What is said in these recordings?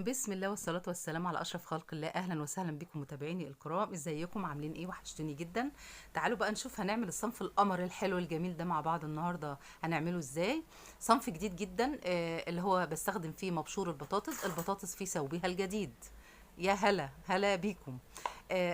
بسم الله والصلاة والسلام على أشرف خلق الله. أهلا وسهلا بكم متابعيني الكرام، ازيكم عاملين ايه؟ وحشتوني جدا. تعالوا بقى نشوف هنعمل الصنف القمر الحلو الجميل ده مع بعض النهاردة. هنعمله ازاي؟ صنف جديد جدا، اللي هو بستخدم فيه مبشور البطاطس فيه سوبها الجديد. يا هلا هلا بيكم.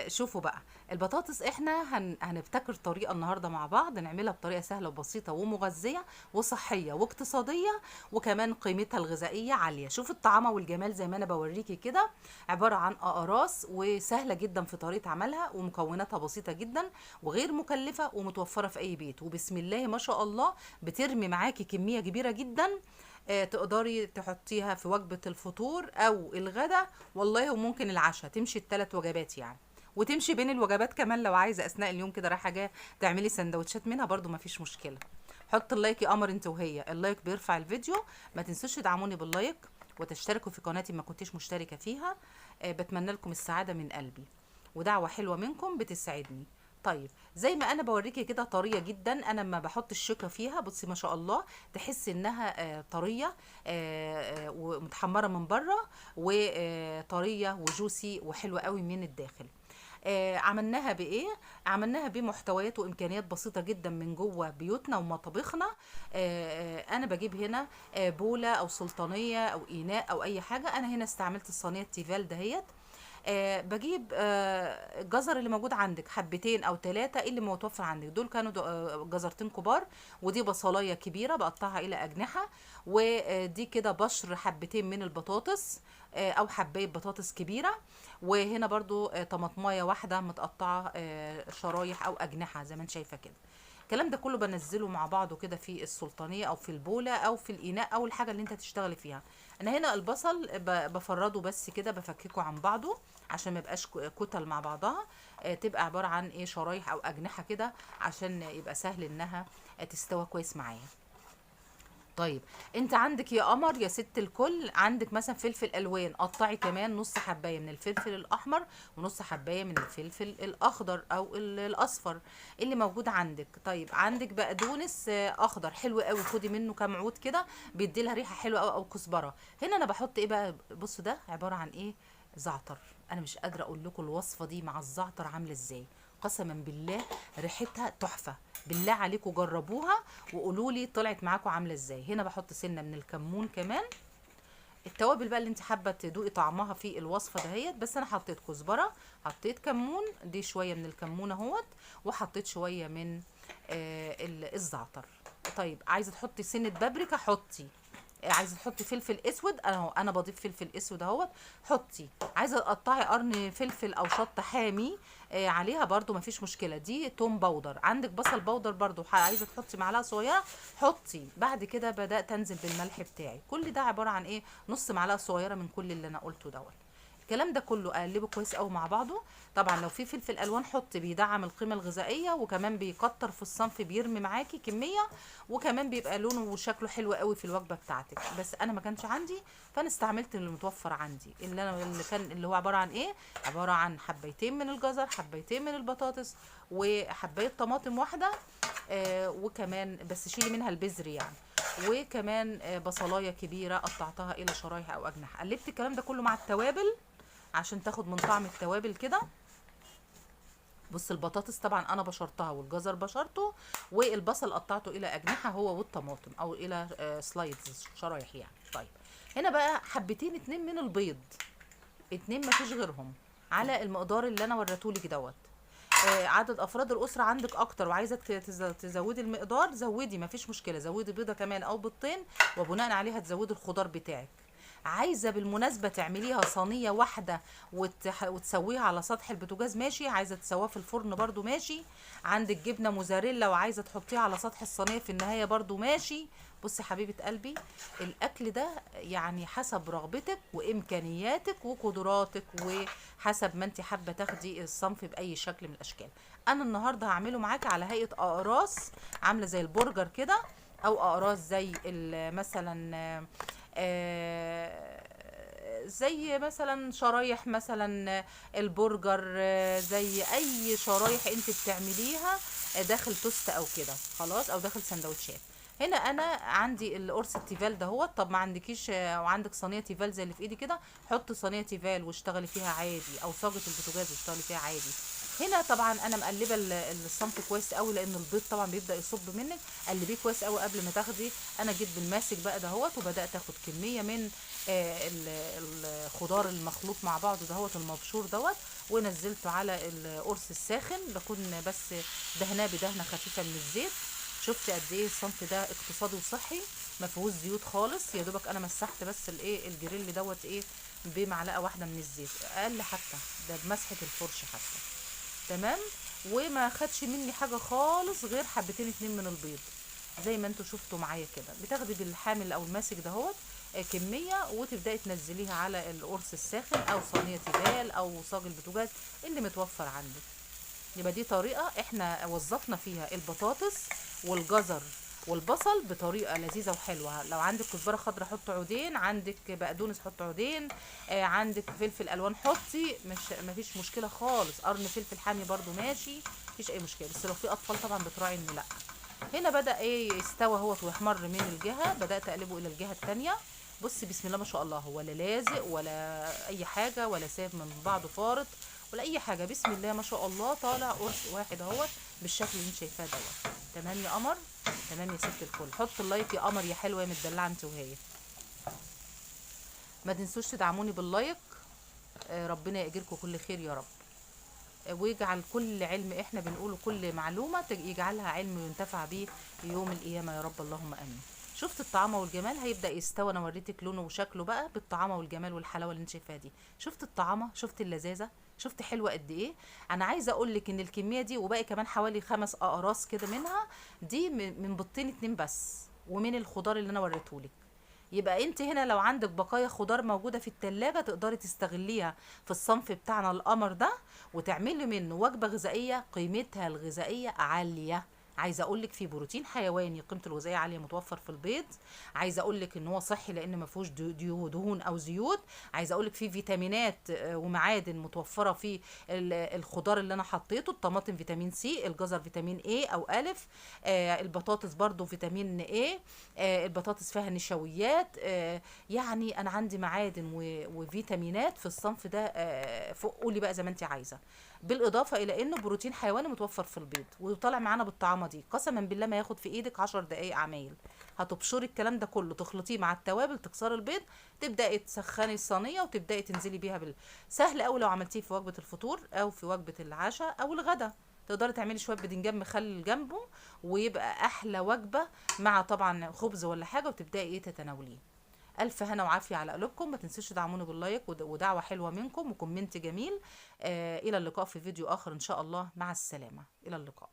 شوفوا بقى، البطاطس احنا هنبتكر طريقة النهاردة مع بعض نعملها بطريقة سهلة وبسيطة ومغذية وصحية واقتصادية، وكمان قيمتها الغذائية عالية. شوف الطعامة والجمال زي ما انا بوريكي كده. عبارة عن اقراص وسهلة جدا في طريقة عملها، ومكوناتها بسيطة جدا وغير مكلفة ومتوفرة في اي بيت، وبسم الله ما شاء الله بترمي معاكي كمية كبيرة جدا. تقدري تحطيها في وجبة الفطور او الغدا، والله وممكن العشاء، تمشي الثلاث وجبات يعني، وتمشي بين الوجبات كمان لو عايزه اثناء اليوم كده رايحه جايه تعملي سندوتشات منها برضو مفيش مشكله. حط اللايك يا قمر انت وهي، اللايك بيرفع الفيديو. ما تنسوش تدعموني باللايك وتشتركوا في قناتي ما كنتيش مشتركه فيها. بتمنى لكم السعاده من قلبي، ودعوه حلوه منكم بتسعدني. طيب زي ما انا بوريكي كده طريه جدا، انا لما بحط الشوكه فيها بصي ما شاء الله تحسي انها طريه، ومتحمره من بره، وطريه وجوسي وحلوه قوي من الداخل. عملناها بايه؟ عملناها بمحتويات وامكانيات بسيطه جدا من جوه بيوتنا ومطابخنا. انا بجيب هنا بوله او سلطانيه او اناء او اي حاجه. انا هنا استعملت الصينيه التيفال دهيت. بجيب الجزر اللي موجود عندك، حبتين او ثلاثة اللي متوفر عندك، دول كانوا جزرتين كبار، ودي بصلايه كبيره بقطعها الى اجنحه، ودي كده بشر حبتين من البطاطس، او حبايه بطاطس كبيره، وهنا برضو طماطمايه واحده متقطعه شرايح او اجنحه زي ما انت شايفه كده. الكلام ده كله بنزله مع بعضه كده في السلطانيه او في البوله او في الاناء او الحاجه اللي انت تشتغلي فيها. انا هنا البصل بفرده بس كده، بفككه عن بعضه عشان ما يبقاش كتل مع بعضها. تبقى عباره عن ايه، شرايح او اجنحه كده، عشان يبقى سهل انها تستوى كويس معايا. طيب انت عندك يا قمر يا ست الكل، عندك مثلا فلفل الوان، قطعي كمان نص حبايه من الفلفل الاحمر ونص حبايه من الفلفل الاخضر او الاصفر اللي موجود عندك. طيب عندك بقدونس اخضر حلو قوي، خدي منه كام عود كده بيدي لها ريحه حلوه قوي، او كزبره. هنا انا بحط ايه بقى؟ بصوا ده عباره عن ايه، زعتر. انا مش قادره اقول لكم الوصفه دي مع الزعتر عامله ازاي، قسما بالله ريحتها تحفه. بالله عليكم جربوها وقولوا لي طلعت معاكم عامله ازاي. هنا بحط سنه من الكمون كمان. التوابل بقى اللي انت حابه تدوقي طعمها في الوصفه دهيت، بس انا حطيت كزبره، حطيت كمون، دي شويه من الكمون اهوت، وحطيت شويه من الزعتر. طيب عايزه تحطي سنه بابريكا حطي، عايزه تحطي فلفل اسود، انا بضيف فلفل اسود اهوت، حطي. عايزه تقطعي قرن فلفل او شطه حامي عليها برضو مفيش مشكله. دي توم باودر، عندك بصل باودر برضو عايزه تحطي معلقه صغيره حطي. بعد كده بدات انزل بالملح بتاعي، كل ده عباره عن ايه، نص معلقه صغيره من كل اللي انا قلته دوت. الكلام ده كله اقلبه كويس قوي مع بعضه. طبعا لو في فلفل الوان حط، بيدعم القيمه الغذائيه، وكمان بيكتر في الصنف، بيرمي معاكي كميه، وكمان بيبقى لونه وشكله حلو قوي في الوجبه بتاعتك. بس انا ما كانش عندي، فانا استعملت اللي متوفر عندي، اللي هو عباره عن ايه، عباره عن حبيتين من الجزر، حبيتين من البطاطس، وحبايه طماطم واحده، وكمان بس شيلي منها البذر يعني، وكمان بصلايه كبيره قطعتها الى شرايح او اجنحه. قلبت الكلام ده كله مع التوابل عشان تاخد من طعم التوابل كده. بص البطاطس طبعا انا بشرتها، والجزر بشرته، والبصل قطعته الى اجنحه هو والطماطم، او الى سلايدز شرايح يعني. طيب هنا بقى حبتين اتنين من البيض، اتنين مفيش غيرهم، على المقدار اللي انا وريتهولك دوت. عدد افراد الاسره عندك اكتر وعايزه تزودي المقدار، زودي مفيش مشكله، زودي بيضه كمان او بيضتين، وبناء عليها تزودي الخضار بتاعك. عايزه بالمناسبه تعمليها صينيه واحده وتسويها على سطح البوتاجاز ماشي، عايزه تسويها في الفرن برضو ماشي، عندك جبنه موزاريلا وعايزه تحطيها على سطح الصينيه في النهايه برضو ماشي. بصي حبيبه قلبي، الاكل ده يعني حسب رغبتك وامكانياتك وقدراتك، وحسب ما انت حابه تاخدي الصنف باي شكل من الاشكال. انا النهارده هعمله معاكي على هيئه اقراص عامله زي البرجر كده، او اقراص زي مثلا زي مثلا شرايح مثلا البرجر، زي اي شرايح انت بتعمليها داخل توست او كده خلاص، او داخل سندوتشات. هنا انا عندي القرص التيفال دهوت. طب ما عندكيش وعندك صينيه تيفال زي اللي في ايدي كده، حط صينيه تيفال واشتغلي فيها عادي، او صاجه البوتاجاز واشتغلي فيها عادي. هنا طبعا انا مقلبه الصنف كويس قوي، لان البيض طبعا بيبدا يصب منك. قلبيه كويس قوي قبل ما تاخدي. انا جيت بالماسك بقى دهوت وبدات اخد كميه من الخضار المخلوط مع بعضه دهوت المبشور دوت، ونزلته على القرص الساخن. بكون بس دهناه بدهنه خفيفه من الزيت. شفت قد ايه الصنف ده اقتصادي وصحي، ما فيهوش زيوت خالص. يا دوبك انا مسحت بس الايه الجريل دوت ايه بمعلقه واحده من الزيت، اقل حتى ده بمسحه الفرشه حتى. تمام. وما خدش مني حاجه خالص غير حبتين اتنين من البيض، زي ما انتوا شفتوا معايا كده. بتاخدي بالحامل او الماسك دهوت كميه، وتبداي تنزليها على القرص الساخن او صينيه تيفال او صاج البوتاجاز اللي متوفر عندك. يبقى دي طريقة احنا وظفنا فيها البطاطس والجزر والبصل بطريقة لذيذة وحلوة. لو عندك كزبرة خضراء حط عودين، عندك بقدونس حط عودين، عندك فلفل الوان حطي، مش مفيش مشكلة خالص. قرن فلفل حامي برضو ماشي، مفيش اي مشكلة. بس لو في اطفال طبعا بتراعي ان لا. هنا بدأ ايه يستوى هو ويحمر من الجهة، بدأت اقلبه الى الجهة التانية. بصي بسم الله ما شاء الله، هو لا لازق ولا اي حاجة، ولا ساب من بعضه فارط ولا اي حاجه. بسم الله ما شاء الله، طالع قرص واحد اهوت بالشكل اللي انت شايفاه دوت. تمام يا قمر، تمام يا ست الكل. حط اللايك يا قمر يا حلوه يا مدلعه انت وهي. ما تنسوش تدعموني باللايك. ربنا يأجركم كل خير يا رب. ويجعل كل علم احنا بنقوله، كل معلومه يجعلها علم ينتفع به يوم القيامه يا رب، اللهم امين. شفت الطعامه والجمال هيبدا يستوى. انا وريتك لونه وشكله بقى بالطعامه والجمال والحلاوه اللي انت شايفاها دي. شفت الطعامه، شفت اللذاذه، شفت حلوه قد ايه. انا عايزه اقول لك ان الكميه دي وباقي كمان حوالي 5 اقراص كده منها، دي من بيضتين اتنين بس، ومن الخضار اللي انا وريتهولك. يبقى انت هنا لو عندك بقايا خضار موجودة في التلاجة تقدري تستغليها في الصنف بتاعنا القمر ده، وتعملي منه وجبة غذائية قيمتها الغذائية عالية. عايزه اقول لك في بروتين حيواني قيمته الغذائيه عاليه متوفر في البيض. عايزه اقول لك ان هو صحي لان ما فيهوش دهون او زيوت. عايزه اقول لك في فيتامينات ومعادن متوفره في الخضار اللي انا حطيته. الطماطم فيتامين سي، الجزر فيتامين اي او الف، البطاطس برضو فيتامين اي، البطاطس فيها نشويات. يعني انا عندي معادن وفيتامينات في الصنف ده. فوق قولي بقى زي ما انت عايزه. بالاضافه الى انه بروتين حيواني متوفر في البيض، وطالع معانا بالطعامه دي. قسما بالله ما ياخد في ايدك 10 دقايق عمايل. هتبشري الكلام ده كله، تخلطيه مع التوابل، تكسري البيض، تبداي تسخني الصينيه وتبداي تنزلي بيها سهل قوي لو عملتيه في وجبه الفطور او في وجبه العشاء او الغداء. تقدري تعملي شويه بدنجان مخلل جنبه، ويبقى احلى وجبه مع طبعا خبز ولا حاجه، وتبداي ايه تتناوليه. الف هنا وعافيه على قلوبكم. ما تنسوش تدعموني باللايك ودعوه حلوه منكم وكومنت جميل. الى اللقاء في فيديو اخر ان شاء الله. مع السلامه، الى اللقاء.